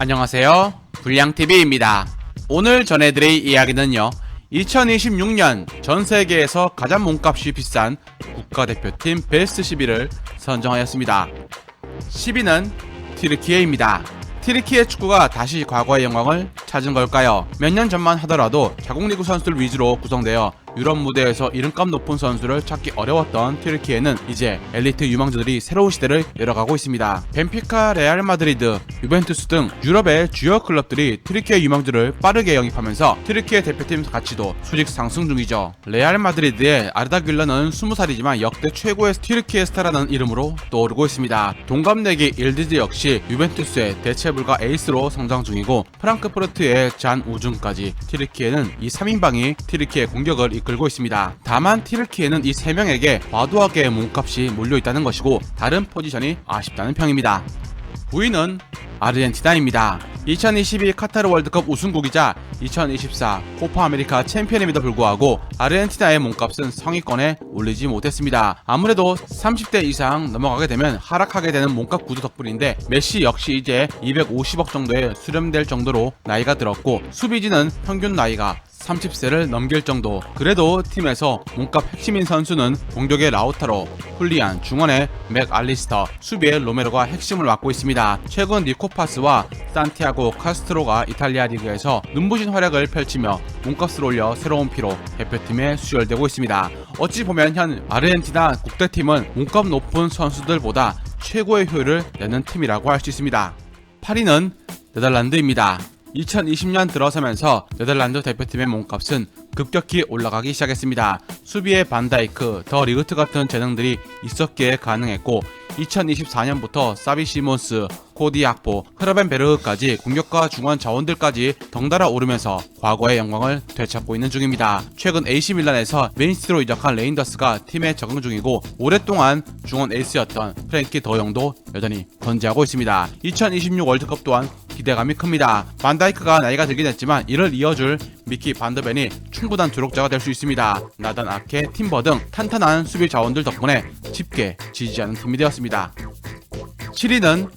안녕하세요, 불량TV입니다. 오늘 전해드릴 이야기는요, 2026년 전세계에서 가장 몸값이 비싼 국가대표팀 베스트 10위를 선정하였습니다. 10위는 튀르키예입니다. 튀르키예 축구가 다시 과거의 영광을 찾은 걸까요? 몇 년 전만 하더라도 자국리그 선수들 위주로 구성되어 유럽 무대에서 이름값 높은 선수를 찾기 어려웠던 튀르키예는 이제 엘리트 유망주들이 새로운 시대를 열어가고 있습니다. 벤피카, 레알 마드리드, 유벤투스 등 유럽의 주요 클럽들이 튀르키예 유망주를 빠르게 영입하면서 튀르키예 대표팀 가치도 수직 상승 중이죠. 레알 마드리드의 아르다 귤러는 20살이지만 역대 최고의 튀르키예 스타라는 이름으로 떠오르고 있습니다. 동갑내기 일디즈 역시 유벤투스의 대체불가 에이스로 성장 중이고, 프랑크푸르트의 잔 우준까지 튀르키예는 이 3인방이 튀르키예 공격을 이끌고 있습니다. 다만 튀르키예는 이 3명에게 과도하게 몸값이 몰려있다는 것이고 다른 포지션이 아쉽다는 평입니다. 9위는 아르헨티나입니다. 2022 카타르 월드컵 우승국이자 2024 코파 아메리카 챔피언임에도 불구하고 아르헨티나의 몸값은 상위권에 올리지 못했습니다. 아무래도 30대 이상 넘어가게 되면 하락하게 되는 몸값 구조 덕분인데, 메시 역시 이제 250억 정도에 수렴될 정도로 나이가 들었고, 수비진은 평균 나이가 30세를 넘길 정도. 그래도 팀에서 몸값 핵심인 선수는 공격의 라우타로, 훌리안, 중원의 맥알리스터, 수비의 로메로가 핵심을 맡고 있습니다. 최근 니코파스와 산티아고 카스트로가 이탈리아 리그에서 눈부신 활약을 펼치며 몸값을 올려 새로운 피로 대표팀에 수혈되고 있습니다. 어찌 보면 현 아르헨티나 국대팀은 몸값 높은 선수들보다 최고의 효율을 내는 팀이라고 할 수 있습니다. 8위는 네덜란드입니다. 2020년 들어서면서 네덜란드 대표팀의 몸값은 급격히 올라가기 시작했습니다. 수비의 반다이크, 더 리그트 같은 재능들이 있었기에 가능했고, 2024년부터 사비 시몬스, 코디 악보, 흐르벤베르흐까지 공격과 중원 자원들까지 덩달아 오르면서 과거의 영광을 되찾고 있는 중입니다. 최근 AC 밀란에서 맨시티로 이적한 레인더스가 팀에 적응 중이고, 오랫동안 중원 에이스였던 프랭키 더용도 여전히 건재하고 있습니다. 2026 월드컵 또한 기대감이 큽니다. 반다이크가 나이가 들긴 했지만 이를 이어줄 미키 반더벤이 충분한 주력자가 될 수 있습니다. 나단 아케, 팀버 등 탄탄한 수비 자원들 덕분에 쉽게 지지하는 팀이 되었습니다. 7위는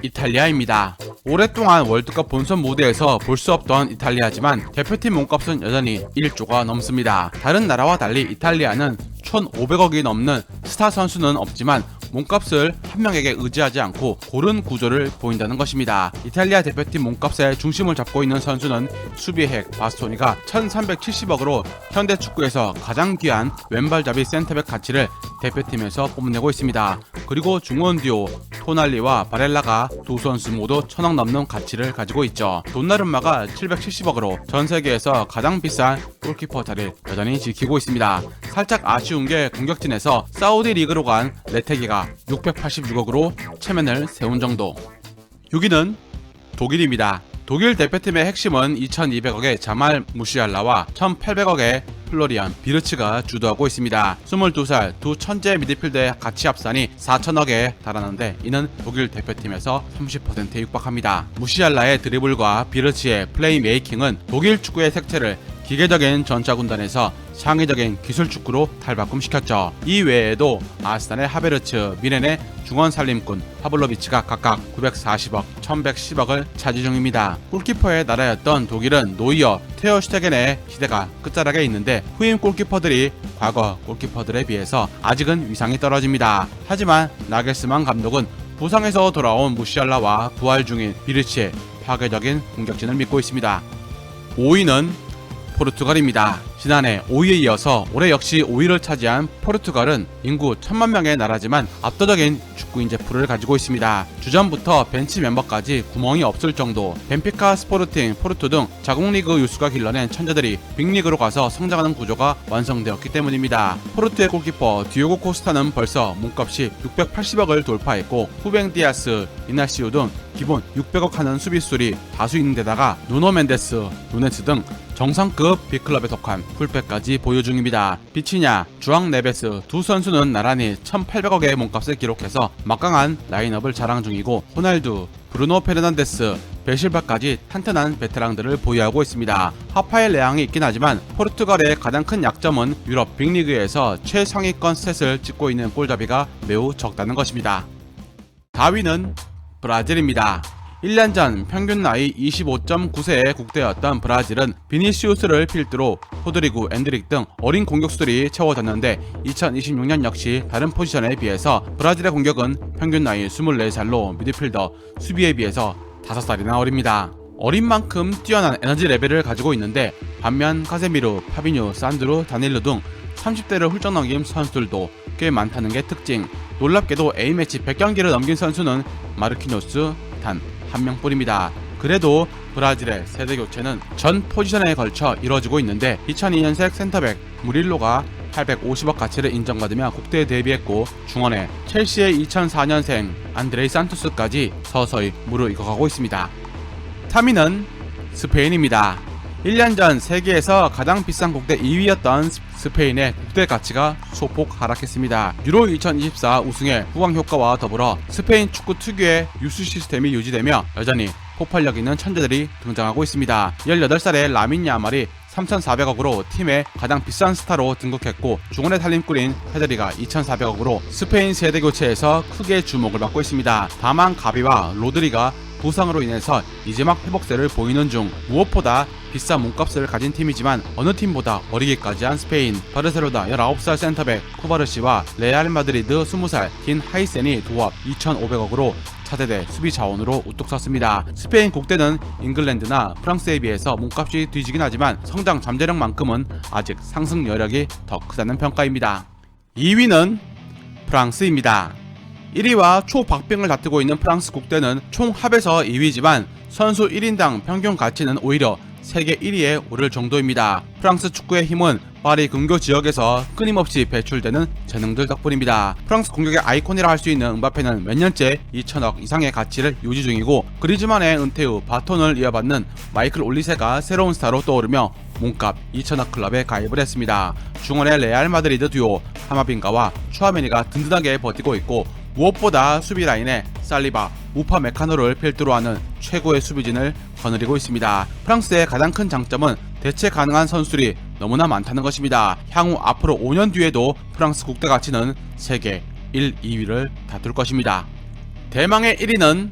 이탈리아입니다. 오랫동안 월드컵 본선 무대에서 볼 수 없던 이탈리아지만 대표팀 몸값은 여전히 1조가 넘습니다. 다른 나라와 달리 이탈리아는 1,500억이 넘는 스타 선수는 없지만 몸값을 한 명에게 의지하지 않고 고른 구조를 보인다는 것입니다. 이탈리아 대표팀 몸값의 중심을 잡고 있는 선수는 수비의 핵 바스토니가 1,370억으로 현대 축구에서 가장 귀한 왼발잡이 센터백 가치를 대표팀에서 뽐내고 있습니다. 그리고 중원 듀오 토날리와 바렐라가 두 선수 모두 1,000억 넘는 가치를 가지고 있죠. 돈나룸마가 770억으로 전 세계에서 가장 비싼 골키퍼 자리를 여전히 지키고 있습니다. 살짝 아쉬운 게 공격진에서 사우디 리그로 간 레테기가 686억으로 체면을 세운 정도. 6위는 독일입니다. 독일 대표팀의 핵심은 2,200억의 자말 무시알라와 1,800억의 플로리안 비르츠가 주도하고 있습니다. 22살 두 천재 미드필더의 가치 합산이 4천억에 달하는데, 이는 독일 대표팀에서 30%에 육박합니다. 무시알라의 드리블과 비르츠의 플레이메이킹은 독일 축구의 색채를 기계적인 전차군단에서 창의적인 기술축구로 탈바꿈시켰죠. 이 외에도 아스날의 하베르츠, 미넨의 중원 살림꾼 파블로비치가 각각 940억, 1110억을 차지 중입니다. 골키퍼의 나라였던 독일은 노이어, 테어 슈테겐의 시대가 끝자락에 있는데, 후임 골키퍼들이 과거 골키퍼들에 비해서 아직은 위상이 떨어집니다. 하지만 나겔스만 감독은 부상에서 돌아온 무시알라와 부활 중인 비르치의 파괴적인 공격진을 믿고 있습니다. 5위는 포르투갈입니다. 지난해 5위에 이어서 올해 역시 5위를 차지한 포르투갈은 인구 1,000만 명의 나라지만 압도적인 축구 인재풀을 가지고 있습니다. 주전부터 벤치 멤버까지 구멍이 없을 정도. 벤피카, 스포르팅, 포르투 등 자국리그 유수가 길러낸 천재들이 빅리그로 가서 성장하는 구조가 완성되었기 때문입니다. 포르투의 골키퍼 디오고 코스타는 벌써 몸값이 680억을 돌파했고, 후뱅 디아스, 이나시우 등 기본 600억 하는 수비수들이 다수 있는 데다가 누노 멘데스, 누네스 등 정상급 빅클럽에 속한 풀백까지 보유 중입니다. 비치냐, 주앙 네베스 두 선수는 나란히 1,800억의 몸값을 기록해서 막강한 라인업을 자랑 중이고, 호날두, 브루노 페르난데스, 베실바까지 탄탄한 베테랑들을 보유하고 있습니다. 하파엘 레앙이 있긴 하지만 포르투갈의 가장 큰 약점은 유럽 빅리그에서 최상위권 스탯을 찍고 있는 골잡이가 매우 적다는 것입니다. 4위는 브라질입니다. 1년 전 평균 나이 25.9세의 국대였던 브라질은 비니시우스를 필두로 호드리구, 엔드릭 등 어린 공격수들이 채워졌는데 2026년 역시 다른 포지션에 비해서 브라질의 공격은 평균 나이 24살로 미드필더, 수비에 비해서 5살이나 어립니다. 어린 만큼 뛰어난 에너지 레벨을 가지고 있는데 반면 카세미르, 파비뉴, 산드루, 다닐루 등 30대를 훌쩍 넘긴 선수들도 꽤 많다는 게 특징. 놀랍게도 A매치 100경기를 넘긴 선수는 마르키노스 단 1명뿐입니다. 그래도 브라질의 세대 교체는 전 포지션에 걸쳐 이뤄지고 있는데 2002년생 센터백 무릴로가 850억 가치를 인정받으며 국대에 데뷔했고 중원에 첼시의 2004년생 안드레이 산토스까지 서서히 무르익어가고 있습니다. 3위는 스페인입니다. 1년 전 세계에서 가장 비싼 국대 2위였던 스페인의 국대 가치가 소폭 하락했습니다. 유로 2024 우승의 후광 효과와 더불어 스페인 축구 특유의 유수 시스템이 유지되며 여전히 폭발력 있는 천재들이 등장하고 있습니다. 18살의 라민 야말이 3,400억으로 팀의 가장 비싼 스타로 등극했고 중원의 살림꾼인 페드리가 2,400억으로 스페인 세대 교체에서 크게 주목을 받고 있습니다. 다만 가비와 로드리가 부상으로 인해서 이제 막 회복세를 보이는 중 무엇보다 비싼 몸값을 가진 팀이지만 어느 팀보다 어리기까지 한 스페인 바르셀로나 19살 센터백 쿠바르시와 레알 마드리드 20살 긴 하이센이 도합 2,500억으로 차세대 수비 자원으로 우뚝 섰습니다. 스페인 국대는 잉글랜드나 프랑스에 비해서 몸값이 뒤지긴 하지만 성장 잠재력만큼은 아직 상승 여력이 더 크다는 평가입니다. 2위는 프랑스입니다. 1위와 초박빙을 다투고 있는 프랑스 국대는 총 합에서 2위지만 선수 1인당 평균 가치는 오히려 세계 1위에 오를 정도입니다. 프랑스 축구의 힘은 파리 근교 지역에서 끊임없이 배출되는 재능들 덕분입니다. 프랑스 공격의 아이콘이라 할 수 있는 음바페는 몇 년째 2천억 이상의 가치를 유지 중이고 그리즈만의 은퇴 후 바톤을 이어받는 마이클 올리세가 새로운 스타로 떠오르며 몸값 2천억 클럽에 가입을 했습니다. 중원의 레알 마드리드 듀오 하마빈가와 추아메니가 든든하게 버티고 있고 무엇보다 수비 라인에 살리바, 우파 메카노를 필두로 하는 최고의 수비진을 거느리고 있습니다. 프랑스의 가장 큰 장점은 대체 가능한 선수들이 너무나 많다는 것입니다. 향후 앞으로 5년 뒤에도 프랑스 국대 가치는 세계 1, 2위를 다툴 것입니다. 대망의 1위는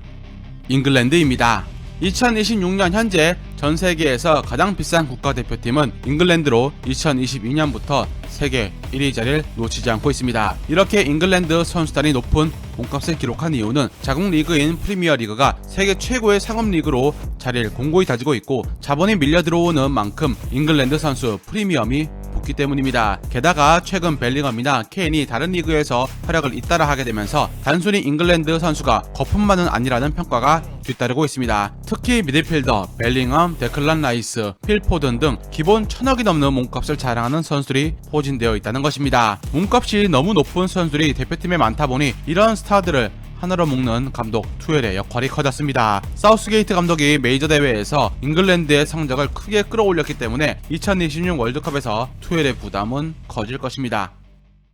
잉글랜드입니다. 2026년 현재 전 세계에서 가장 비싼 국가대표팀은 잉글랜드로 2022년부터 세계 1위 자리를 놓치지 않고 있습니다. 이렇게 잉글랜드 선수단이 높은 몸값을 기록한 이유는 자국 리그인 프리미어리그가 세계 최고의 상업 리그로 자리를 공고히 다지고 있고 자본이 밀려 들어오는 만큼 잉글랜드 선수 프리미엄이 붙기 때문입니다. 게다가 최근 벨링엄이나 케인이 다른 리그에서 활약을 잇따라 하게 되면서 단순히 잉글랜드 선수가 거품만은 아니라는 평가가 뒤따르고 있습니다. 특히 미드필더 벨링엄, 데클란 라이스, 필 포든 등 기본 1,000억이 넘는 몸값을 자랑하는 선수들이 포진되어 있다는 것입니다. 몸값이 너무 높은 선수들이 대표팀에 많다 보니 이런 스타들을 하나로 묶는 감독 투엘의 역할이 커졌습니다. 사우스게이트 감독이 메이저 대회에서 잉글랜드의 성적을 크게 끌어올렸기 때문에 2026 월드컵에서 투엘의 부담은 커질 것입니다.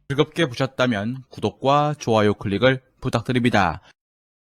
즐겁게 보셨다면 구독과 좋아요 클릭을 부탁드립니다.